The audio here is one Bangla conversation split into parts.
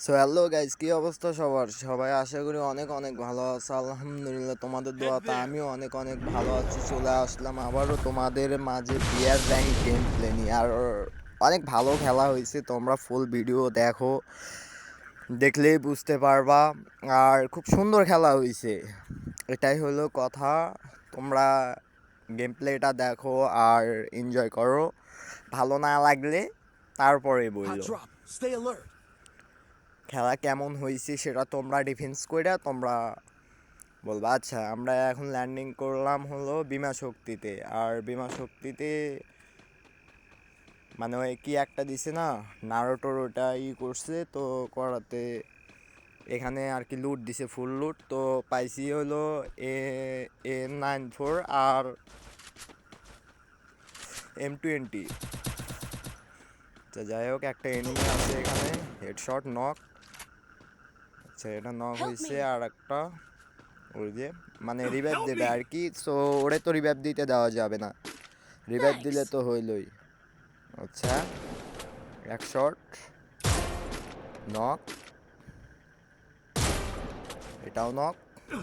সো হ্যালো গাইস, কি অবস্থা সবার? সবাই আশা করি অনেক অনেক ভালো আছে। আলহামদুলিল্লাহ, তোমাদের দোয়াতে আমিও অনেক অনেক ভালো আছি। চলে আসলাম আবারও তোমাদের মাঝে বিয়ার র্যাঙ্ক গেম প্লে নিয়ে। আর অনেক ভালো খেলা হয়েছে, তোমরা ফুল ভিডিও দেখো, দেখলেই বুঝতে পারবা। আর খুব সুন্দর খেলা হয়েছে, এটাই হলো কথা। তোমরা গেম প্লেটা দেখো আর এনজয় করো। ভালো না লাগলে তারপরে বললো খেলা কেমন হয়েছে সেটা তোমরা ডিফেন্স করে তোমরা বলবা। আচ্ছা, আমরা এখন ল্যান্ডিং করলাম হলো বিমা শক্তিতে। আর বিমা শক্তিতে মানে ওই কি একটা দিছে না, নারুটোর ওটা করছে তো করাতে এখানে আর কি লুট দিছে, ফুল লুট। তো পাইছি হলো M94 আর M20। তো যাই হোক, একটা এনিমি আছে এখানে, হেডশট নক। আচ্ছা, এটা নক হয়েছে। আর একটা ওই যে মানে রিভাইভ দেবে আর কি। সো ওরে তো রিভাইভ দিতে দেওয়া যাবে না, রিভাইভ দিলে তো হইলই। আচ্ছা, এক শট নক, এটাও নক,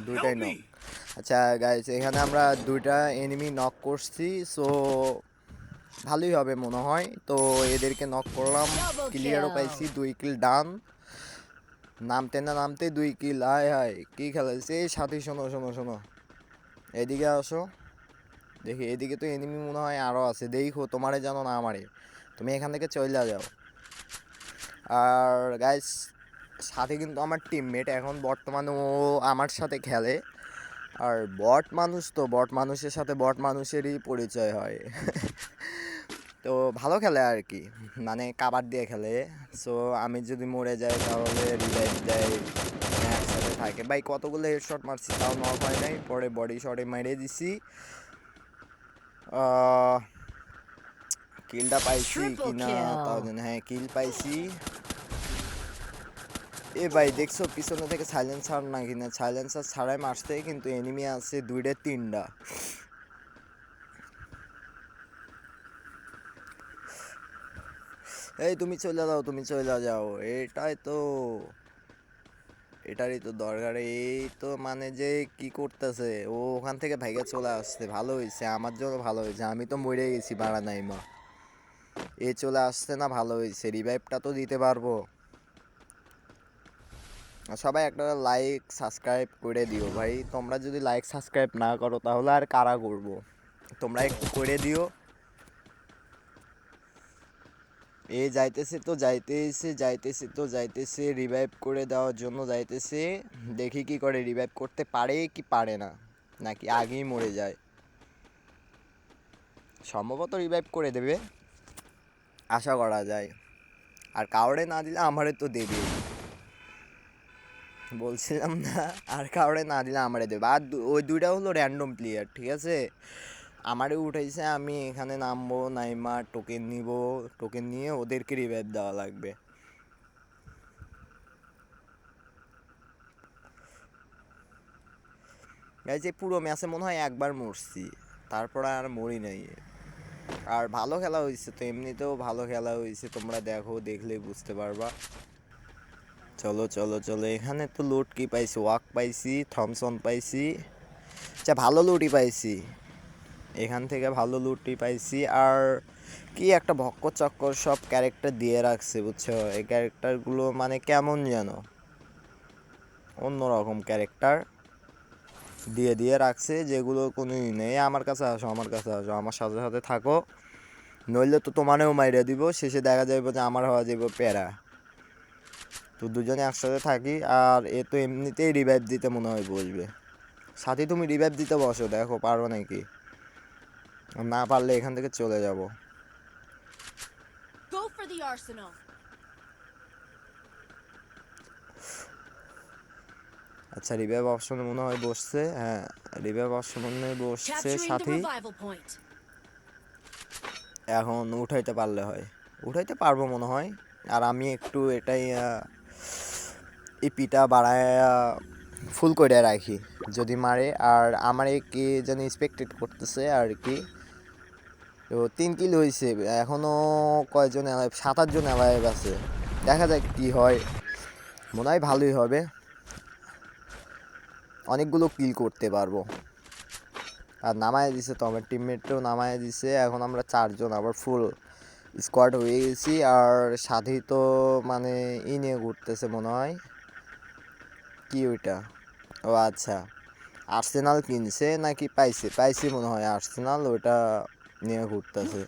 দুইটাই নক। আচ্ছা গাইস, এখানে আমরা দুইটা এনিমি নক করছি, সো ভালোই হবে মনে হয়। তো এদেরকে নক করলাম, ক্লিয়ারও পাইছি, 2 কিল ডান। নামতে না নামতে 2 কিল। আয় হায়, কি খেলাইছে এই সাথী। শোনো শোনো শোনো, এদিকে আসো। দেখি এদিকে তো এনিমি মনে হয় আরও আছে, দেখো তোমারে জানো না আমারে। তুমি এখান থেকে চলে যাও। আর গাইস, সাথে কিন্তু আমার টিমমেট এখন বর্তমানে, ও আমার সাথে খেলে। আর বট মানুষ, তো বট মানুষের সাথে বট মানুষেরই পরিচয় হয়। তো ভালো খেলে আর কি, মানে কাবার দিয়ে খেলে। সো আমি যদি মরে যাই তাহলে রিভাইভ দেয়, একসাথে থাকে। ভাই কতগুলো হেডশট মারছি তাও নক হয় নাই, পরে বডি শটে মেরে দিছি। কিলটা পাইছি কিনা তাও জানি, হ্যাঁ কিল পাইছি। এ ভাই দেখছো পিছনে থেকে সাইলেন্সার না কিনা, সাইলেন্সার ছাড়াই মারছে, কিন্তু এনিমি আছে 2টা 3টা। এই তুমি চলে যাও, তুমি চলে যাও, এটারই তো দরকার। এই তো মানে যে কি করতেছে ও, ওখান থেকে ভাইগে চলে আসছে, ভালো হয়েছে আমার জন্য, ভালো হয়েছে। আমি তো মরে গেছি বাড়া নাই মা, এ চলে আসছে না, ভালো হয়েছে, রিভাইভটা তো দিতে পারবো। সবাই একটা লাইক সাবস্ক্রাইব করে দিও ভাই। তোমরা যদি লাইক সাবস্ক্রাইব না করো তাহলে আর কারা করবো, তোমরা একটু করে দিও। এ যাইতেছে তো যাইতেছে, যাইতেছে তো যাইতেছে, রিভাইভ করে দেওয়ার জন্য যাইতেছে। দেখি কি করে, রিভাইভ করতে পারে কি পারে না, নাকি আগেই মরে যায়। সম্ভবত রিভাইভ করে দেবে, আশা করা যায়। আর কাউরে না দিলে আমারে তো দেবে, বলছিলাম না? আর কাউরে না দিলে আমারে দেবে। আর ওই দুইটা হলো র্যান্ডম প্লেয়ার, ঠিক আছে? আমারে উঠাইছে, আমি এখানে নামবো, নাইমা টোকেন নিব, টোকেন নিয়ে ওদেরকে রিভাইভ দেওয়া লাগবে। যে পুরো ম্যাচে মনে হয় একবার মরছি, তারপর আর মরি নাই। আর ভালো খেলা হয়েছে তো, এমনিতেও ভালো খেলা হয়েছে, তোমরা দেখো, দেখলেই বুঝতে পারবা। চলো চলো চলো, এখানে তো লুট কি পাইছি, ওয়াক পাইছি, থমসন পাইছি। আচ্ছা, ভালো লুটই পাইছি এখান থেকে, ভালো লুটই পাইছি। আর কি একটা ভক্ক চক্কর সব ক্যারেক্টার দিয়ে রাখছে, বুঝছো? এই ক্যারেক্টারগুলো মানে কেমন যেন অন্যরকম ক্যারেক্টার দিয়ে দিয়ে রাখছে, যেগুলো কোনো নেই। আমার কাছে আসো, আমার কাছে আসো, আমার সাথে সাথে থাকো, নইলে তো তোমারেও মাইরা দিব। শেষে দেখা যাবে যে আমার হওয়া যাবে প্যারা। তো দুজনে একসাথে থাকি। আর এ তো এমনিতেই রিভাইভ দিতে মনে হয় বসবে। সাথে তুমি রিভাইভ দিতে বসো, দেখো পারো নাকি। না পারলে এখান থেকে চলে যাব। আচ্ছা, রিভাইভ অপশনে মনে হয় বসছে, হ্যাঁ রিভাইভ অপশনে বসছে সাথী। এখন উঠাইতে পারলে হয়, উঠাইতে পারবো মনে হয়। আর আমি একটু এটাই ইপিটা বাড়ায় ফুল করে রাখি যদি মারে। আর আমার কে যেন এক্সপেক্টেড করতেছে আর কি। তো 3 কিল হয়েছে, এখনও কয়জন অ্যালাইভ, 7-8 জন অ্যালাইভ আছে। দেখা যাক কি হয়। মনে হয় ভালোই হবে, অনেকগুলো কিল করতে পারবো। আর নামায় দিছে তো, আমার টিমমেটও নামায় দিছে। এখন আমরা 4 জন আবার ফুল স্কোয়াড হয়ে গেছি। আর সাথেই তো মানে নিয়ে ঘুরতেছে মনে হয়, কি ওইটা, ও আচ্ছা আর্সেনাল কিনছে নাকি পাইছে মনে হয় আর্সেনাল, ওইটা নিয়ে ঘুরতেছে।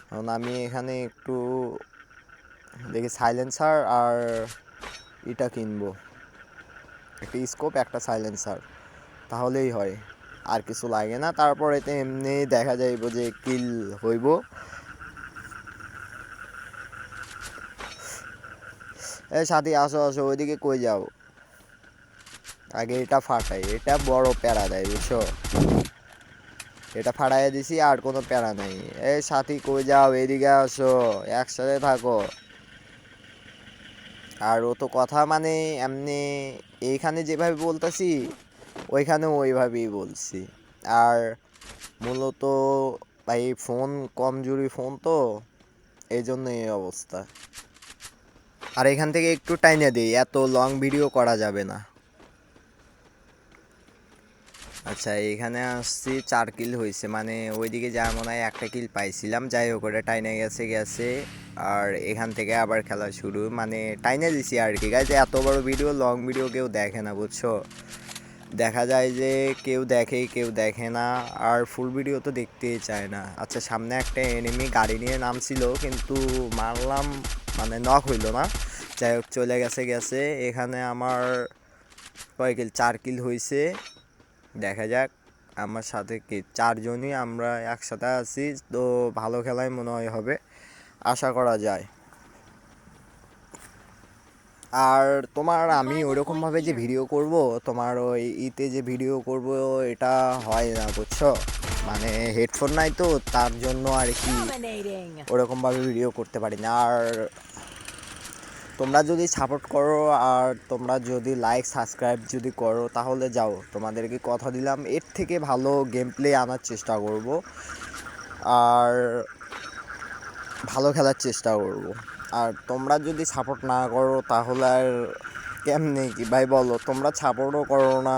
এখন আমি এখানে একটু দেখি সাইলেন্সার আর এটা কিনবো, একটা স্কোপ একটা সাইলেন্সার, তাহলেই হয়, আর কিছু লাগে না। তারপর এতে এমনি দেখা যাইব যে কিল হইব। এই সাথী আসো আসো, ওইদিকে কই যাও, আগে এটা ফাটাই, এটা বড় প্যারা দেয় বুঝছো, এটা ফাটাইয়া দিছি আর কোনো প্যারা নাই। এই সাথী কই যাও, এদিকে আসো, একসাথে থাকো। আর ও তো কথা মানে এমনি এইখানে যেভাবে বলতেছি ওইখানেও ওইভাবেই বলছি। আর মূলত ভাই ফোন কমজোরি ফোন তো, এই জন্য এই অবস্থা। আর এখান থেকে একটু টাইনে দিই, এত লং ভিডিও করা যাবে না। আচ্ছা এখানে আসছি, 4 কিল হয়েছে, মানে ওইদিকে যা মনে হয় একটা কিল পাইছিলাম। যাই হোক ওটা টাইনে গেছে। আর এখান থেকে আবার খেলা শুরু, মানে টাইনে দিছি আর কি গাইজ। এত বড় ভিডিও লং ভিডিও কেউ দেখে না বুঝছো, দেখা যায় যে কেউ দেখে কেউ দেখে না, আর ফুল ভিডিও তো দেখতেই চায় না। আচ্ছা সামনে একটা এনিমি গাড়ি নিয়ে নামছিল, কিন্তু মারলাম, মানে নক হইল না। যাই হোক চলে গেছে। এখানে আমার কয় কিল, 4 কিল হয়েছে। দেখা যাক, আমার সাথে কি 4 জনই আমরা একসাথে আছি, তো ভালো খেলায় মনে হয় হবে, আশা করা যায়। আর তোমার আমি ওইরকমভাবে যে ভিডিও করব, তোমার ওই ইতে যে ভিডিও করব এটা হয় না বুঝছো, মানে হেডফোন নাই তো তার জন্য আর কি ওরকমভাবে ভিডিও করতে পারি না। আর তোমরা যদি সাপোর্ট করো আর তোমরা যদি লাইক সাবস্ক্রাইব যদি করো, তাহলে যাও, তোমাদেরকে কথা দিলাম এর থেকে ভালো গেম প্লে আনার চেষ্টা করব আর ভালো খেলার চেষ্টা করব। আর তোমরা যদি সাপোর্ট না করো তাহলে আর কেমনে কি ভাই বলো, তোমরা সাপোর্টও করো না,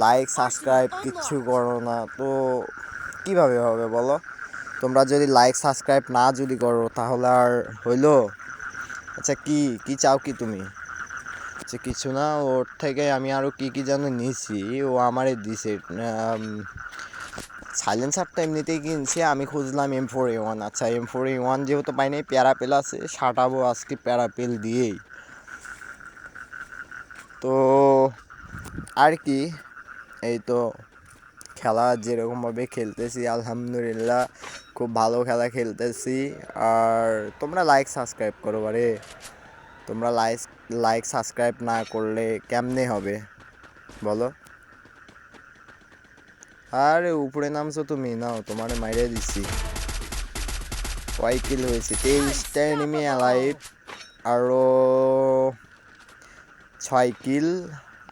লাইক সাবস্ক্রাইব কিচ্ছু করো না, তো কিভাবে হবে বলো? তোমরা যদি লাইক সাবস্ক্রাইব না যদি করো তাহলে আর হইলো? আচ্ছা কি চাও কি তুমি? আচ্ছা কিছু না, ওর থেকে আমি আরও কি যেন নিয়েছি, ও আমারে দিছে। সাইলেন্সারটা এমনিতেই কিনছি, আমি খুঁজলাম M4A1। আচ্ছা M4A1 যেহেতু পাই নাই, প্যারাপেল আছে, সাঁটাবো আজকে প্যারাপেল দিয়েই। তো আর কি, এই তো খেলা যেরকমভাবে খেলতেছি আলহামদুলিল্লাহ, খুব ভালো খেলা খেলতেছি। আর তোমরা লাইক সাবস্ক্রাইব করো, বারে তোমরা লাইক সাবস্ক্রাইব না করলে কেমনে হবে বলো? আরে উপরে নামছো তুমি, নাও তোমারে মাইরে দিচ্ছি। কয় কিল হয়েছে? 23টা এনিমি অ্যালাইভ, আরও 6 কিল,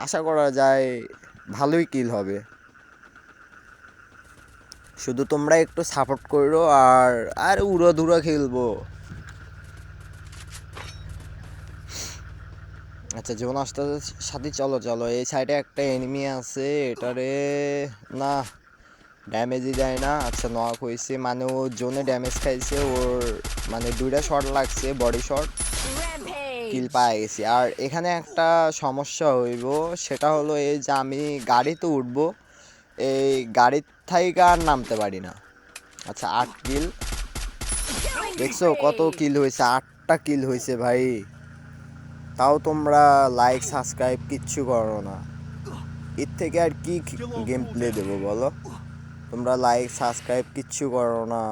আশা করা যায় ভালোই কিল হবে। শুধু তোমরা একটু সাপোর্ট করো আর উড়োধুরা খেলবো। আচ্ছা জীবন আসতে সাথে চলো, এই সাইডে একটা এনিমি আছে, এটারে না ড্যামেজই দেয় না। আচ্ছা নক হয়েছে, মানে ও জোনে ড্যামেজ খাইছে, ওর মানে 2টা শট লাগছে, বডি শট, কিল পায়ে গেছি। আর এখানে একটা সমস্যা হইব, সেটা হলো এই যে আমি গাড়িতে উঠবো, এই গাড়ির থেকে আর নামতে পারি না। আচ্ছা 8 কিল, দেখছো কত কিল হয়েছে? 8টা কিল হয়েছে ভাই, তাও তোমরা লাইক সাবস্ক্রাইব কিচ্ছু করো না। এর থেকে আর কি গেম প্লে দেবো বলো? তোমরা লাইক সাবস্ক্রাইব কিচ্ছু করো না।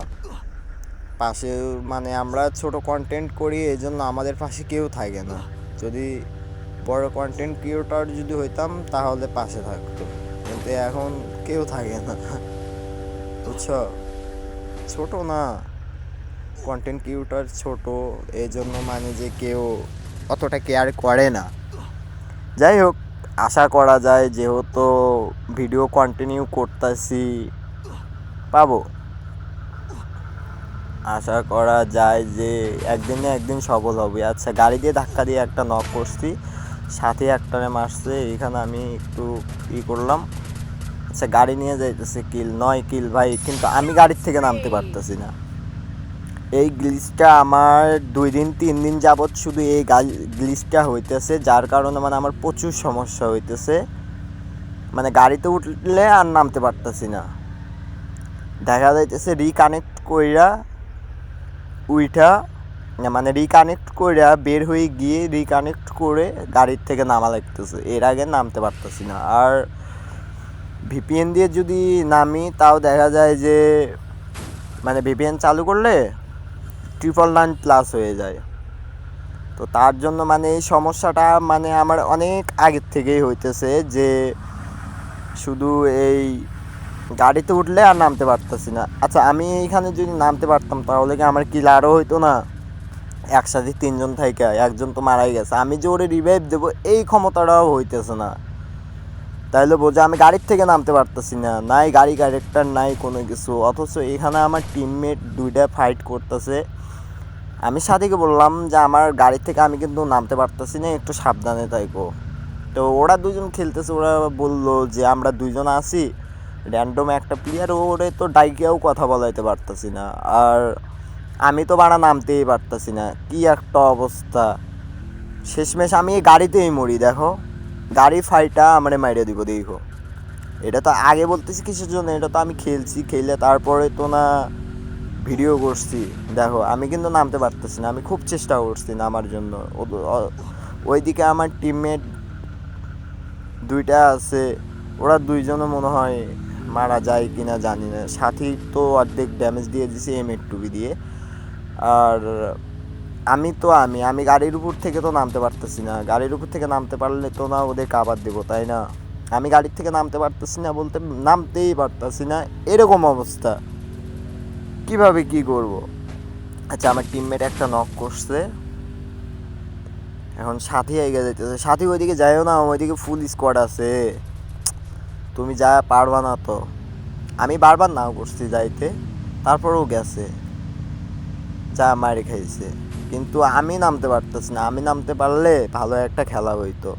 পাশে মানে আমরা ছোট কন্টেন্ট করি, এই জন্য আমাদের পাশে কেউ থাকে না। যদি বড় কন্টেন্ট ক্রিয়েটর যদি হইতাম তাহলে পাশে থাকতো, কিন্তু এখন কেউ থাকে না বুঝছো, ছোট না, কন্টেন্ট ক্রিয়েটর ছোট, এই জন্য মানে যে কেউ অতটা কেয়ার করে না। যাই হোক, আশা করা যায় যেহেতু ভিডিও কন্টিনিউ করতেছি পাবো, আশা করা যায় যে একদিন না একদিন সফল হবে। আচ্ছা গাড়ি দিয়ে ধাক্কা দিয়ে একটা নক করছি, সাথে একটারে মারছে, এখানে আমি একটু করলাম। আচ্ছা গাড়ি নিয়ে যাইতেছে, কিল 9 কিল ভাই, কিন্তু আমি গাড়ির থেকে নামতে পারতেছি না। এই গ্লিচটা আমার 2-3 দিন যাবৎ শুধু এই গ্লিচটা হইতেছে, যার কারণে মানে আমার প্রচুর সমস্যা হইতেছে। মানে গাড়িতে উঠলে আর নামতে পারতেছি না। দেখা যাইতেছে রিকানেক্ট কইরা উইঠা, মানে রিকানেক্ট কইরা বের হয়ে গিয়ে রিকানেক্ট করে গাড়ির থেকে নামা লাগতেছে, এর আগে নামতে পারতেছি না। আর ভিপিএন দিয়ে যদি নামি তাও দেখা যায় যে মানে ভিপিএন চালু করলে 999+ হয়ে যায়। তো তার জন্য মানে এই সমস্যাটা মানে আমার অনেক আগের থেকেই হইতেছে, যে শুধু এই গাড়িতে উঠলে আর নামতে পারতেছি না। আচ্ছা আমি এইখানে যদি নামতে পারতাম তাহলে কি আমার কিল আরও হইতো না? একসাথে 3জন থাইকা একজন তো মারাই গেছে, আমি যে ওরে রিভাইভ দেবো এই ক্ষমতাটাও হইতেছে না। তাইলে বোঝা আমি গাড়ির থেকে নামতে পারতেছি না, নাই গাড়ি ক্যারেক্টার নাই কোনো কিছু। অথচ এখানে আমার টিমমেট 2টা ফাইট করতেছে। আমি সাথীকে বললাম যে আমার গাড়ি থেকে আমি কিন্তু নামতে পারতেছি না, একটু সাবধানে থাকো। তো ওরা 2জন খেলতেছে, ওরা বললো যে আমরা 2জন আছি, র্যান্ডম একটা প্লেয়ার, ওরে তো ডাইকেও কথা বলাইতে পারতেছি না। আর আমি তো বাড়া নামতেই পারতেছি না, কি একটা অবস্থা। শেষমেশ আমি এই গাড়িতেই মরি। দেখো গাড়ি ফাইটা আমারে মাইরে দিব, দেখো। এটা তো আগে বলতেছি কিসের জন্য, এটা তো আমি খেলছি, খেলে তারপরে তো না ভিডিও করছি। দেখো আমি কিন্তু নামতে পারতেছি না, আমি খুব চেষ্টা করছি নামার জন্য। ওইদিকে আমার টিমমেট 2টা আছে, ওরা 2জনও মনে হয় মারা যায় কিনা জানি না। সাথী তো অর্ধেক ড্যামেজ দিয়ে দিছি M8 দিয়ে। আর আমি গাড়ির উপর থেকে তো নামতে পারতেছি না। গাড়ির উপর থেকে নামতে পারলে তো না ওদের কাবার দেবো, তাই না? আমি গাড়ির থেকে নামতে পারতেছি না বলতে নামতেই পারতেছি না, এরকম অবস্থা। কিভাবে কি করব? আচ্ছা আমার টিমমেট একটা নক করছে, এখন সাথী এগিয়ে যাইতেছে। সাথী ওইদিকে যাইও না, ওইদিকে ফুল স্কোয়াড আছে, তুমি যা পারবা না তো। আমি বারবার নাও করছি যাইতে, তারপরেও গেছে, যা মারি খাইছে। কিন্তু আমি নামতে পারতেছি না। আমি নামতে পারলে ভালো একটা খেলা হইতো।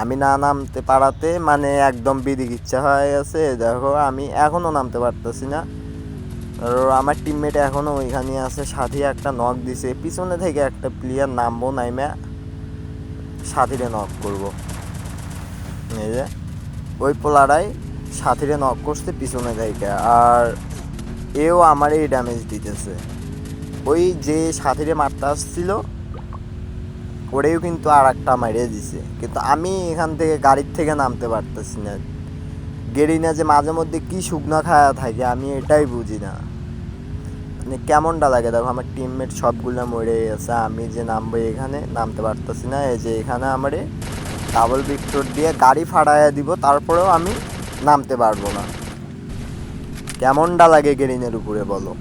আমি না নামতে পারাতে মানে একদম বিদিক ইচ্ছা হয়ে গেছে। দেখো আমি এখনও নামতে পারতেছি না। আর আমার টিমমেট এখনও ওইখানে আছে। সাথী একটা নক দিছে, পিছনে থেকে একটা প্লেয়ার নামবো, নাইমা সাথীরে নক করব। এই যে ওই পোলারাই সাথীরে নক করছে পিছনে থেকে, আর এও আমার এই ড্যামেজ দিতেছে। ওই যে সাথীরে মারতে আসছিল ওরেও কিন্তু আর একটা মারিয়ে দিছে, কিন্তু আমি এখান থেকে গাড়ির থেকে নামতে পারতেছি না। গেরিনা যে মাঝে মধ্যে কি শুকনো খাওয়া থাকে আমি এটাই বুঝি না, মানে কেমনটা লাগে। দেখো আমার টিমমেট সবগুলো মরে গেছে, আমি যে নামবো এখানে নামতে পারতেছি না। এই যে এখানে আমারে ডাবল ভিক্টর দিয়ে গাড়ি ফাড়াইয়া দিব, তারপরেও আমি নামতে পারবো না। কেমনটা লাগে গেরিনের উপরে বলো?